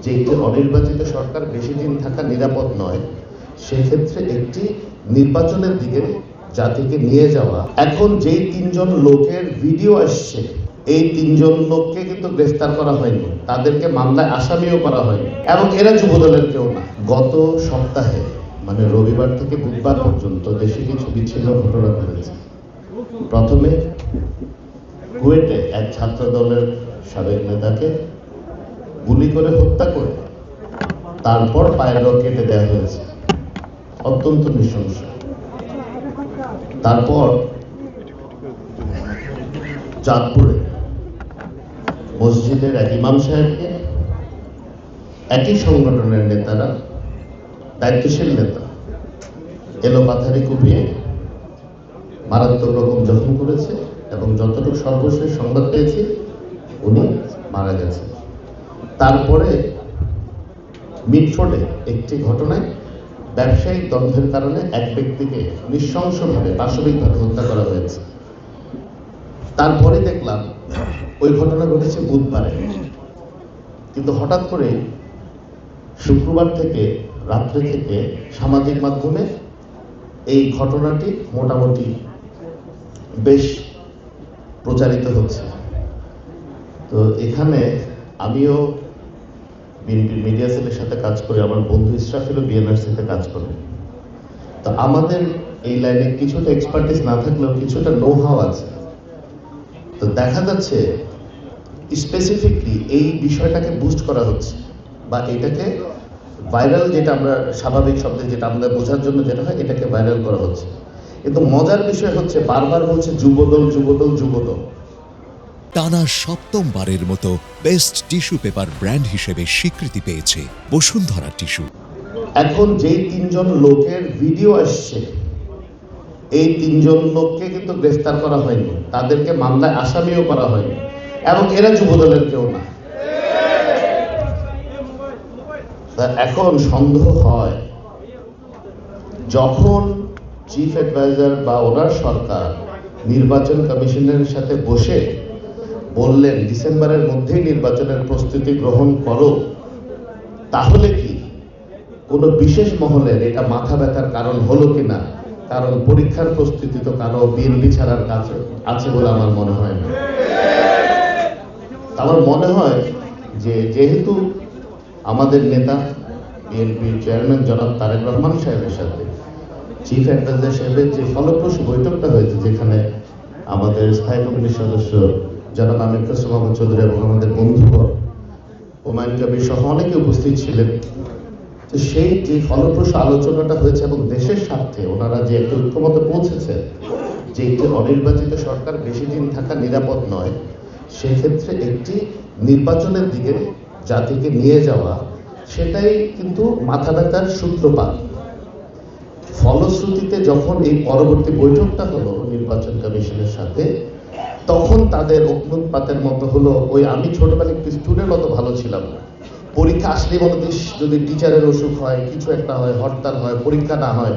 যে একটি অনির্বাচিত সরকার বেশি দিন থাকা নিরাপদ নয়, সেক্ষেত্রে একটি নির্বাচনের দিকে জাতিকে নিয়ে যাওয়া। এখন যেই তিনজন লোকের ভিডিও আসছে, এই তিনজন লোককে কিন্তু গ্রেফতার করা হয়নি, তাদেরকে মামলায় আসামিও করা হয়নি, এবং এরা যুবদলের কেউ না। গত সপ্তাহে মানে রবিবার থেকে বুধবার পর্যন্ত দেশে কিছু বিচ্ছিন্ন ঘটনা ঘটেছে। প্রথমে কুয়েটে এক ছাত্র দলের সাবেক নেতাকে গুলি করে হত্যা করে তারপর পায়ের নখ কেটে দেওয়া হয়েছে, অত্যন্ত নৃশংস। তারপর চাঁদপুরে মসজিদের এক ইমাম সাহেবকে একই সংগঠনের নেতারা, দায়িত্বশীল নেতা, এলোপাথারি কুপিয়ে মারাত্মক রকম জখম করেছে, এবং যতটুকু সর্বশেষ সংবাদ পেয়েছি উনি মারা গেছেন। তারপরে মিটফোর্ডে একটি ঘটনায় ব্যবসায়িক দ্বন্দ্বের কারণে এক ব্যক্তিকে নৃশংসভাবে পাশবিকভাবে হত্যা করা হয়েছে। তারপরে দেখলাম ওই ঘটনা ঘটেছে বুধবারে, কিন্তু হঠাৎ করে শুক্রবার থেকে রাত্রে থেকে সামাজিক মাধ্যমে এই ঘটনাটি মোটামুটি বেশ প্রচারিত হচ্ছে। তো এখানে আমিও বিএনপি মিডিয়া সেলের সাথে কাজ করি, আমার বন্ধু ইসরাফিলও বিএনআরসিতে কাজ করে। তো আমাদের এই লাইনে কিছুটা এক্সপার্টিস না থাকলেও কিছুটা নো হাউ আছে। তো দেখা যাচ্ছে স্পেসিফিকলি এই বিষয়টাকে বুস্ট করা হচ্ছে, বা এটাকে ভাইরাল, যেটা আমরা স্বাভাবিক শব্দে যেটা আমরা বোঝার জন্য যেটা হয়, এটাকে ভাইরাল করা হচ্ছে। কিন্তু মজার বিষয় হচ্ছে বারবার বলছে যুবদল যুবদল যুবদল। টানা সপ্তমবারের মতো বেস্ট টিস্যু পেপার ব্র্যান্ড হিসেবে স্বীকৃতি পেয়েছে বসুন্ধরা টিস্যু। এখন যেই তিনজন লোকের ভিডিও আসছে, এই তিনজন লোককে কিন্তু গ্রেফতার করা হয়নি, তাদেরকে মামলায় আসামিও করা হয়নি, এবং এরা যুবদলের কেউ না। এখন সন্দেহ হয়, যখন চিফ অ্যাডভাইজার বা ওনার সরকার নির্বাচন কমিশনের সাথে বসে বললেন ডিসেম্বরের মধ্যেই নির্বাচনের প্রস্তুতি গ্রহণ করো, তাহলে কি কোনো বিশেষ মহলের এটা মাথা ব্যথার কারণ হলো কিনা? কারণ পরীক্ষার প্রস্তুতি তো কারো বিএনপি ছাড়ার কাছে আছে বলে আমার মনে হয় না। আমার মনে হয় যে যেহেতু আমাদের নেতা বিএনপির চেয়ারম্যান জনাব তারেক রহমান সাহেবের সাথে চিফ অ্যাডভাইজার সাহেবের যে ফলপ্রসূ বৈঠকটা হয়েছে, যেখানে আমাদের স্থায়ী কমিটির সদস্য জনাব আমির খসরু মাহমুদ চৌধুরী এবং আমাদের বন্ধুবর হুমায়ুন কবির সহ অনেকে উপস্থিত ছিলেন, তো সেই যে ফলপ্রসূ আলোচনাটা হয়েছে এবং দেশের স্বার্থে ওনারা যে একটা ঐক্যমতে পৌঁছেছে যে একটি অনির্বাচিত সরকার বেশি দিন থাকা নিরাপদ নয়, সেক্ষেত্রে একটি নির্বাচনের দিকে জাতিকে নিয়ে যাওয়া, সেটাই কিন্তু মাথা ব্যথার সূত্রপাত। ফলশ্রুতিতে যখন এই পরবর্তী বৈঠকটা হলো নির্বাচন কমিশনের সাথে, তখন তাদের অগ্নুৎপাতের মতো হলো, ওই আমি ছোটবেলায় একটু স্টুডেন্ট মতো ভালো ছিলাম, পরীক্ষা আসলে মনে যদি টিচারের অসুখ হয়, কিছু একটা হয়, হরতাল হয়, পরীক্ষা না হয়,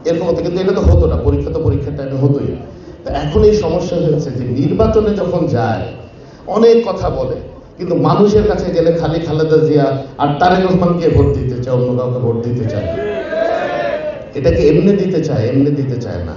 এরকম হতো। কিন্তু এটা তো হতো না, পরীক্ষা তো পরীক্ষার টাইমে হতোই। তো এখন এই সমস্যা হয়েছে যে নির্বাচনে যখন যায় অনেক কথা বলে, কিন্তু মানুষের কাছে গেলে খালি খালেদা জিয়া আর তারেক রহমানকে ভোট দিতে চায়, অন্য কাউকে ভোট দিতে চায়। এটাকে এমনি দিতে চায়, এমনি দিতে চায় না।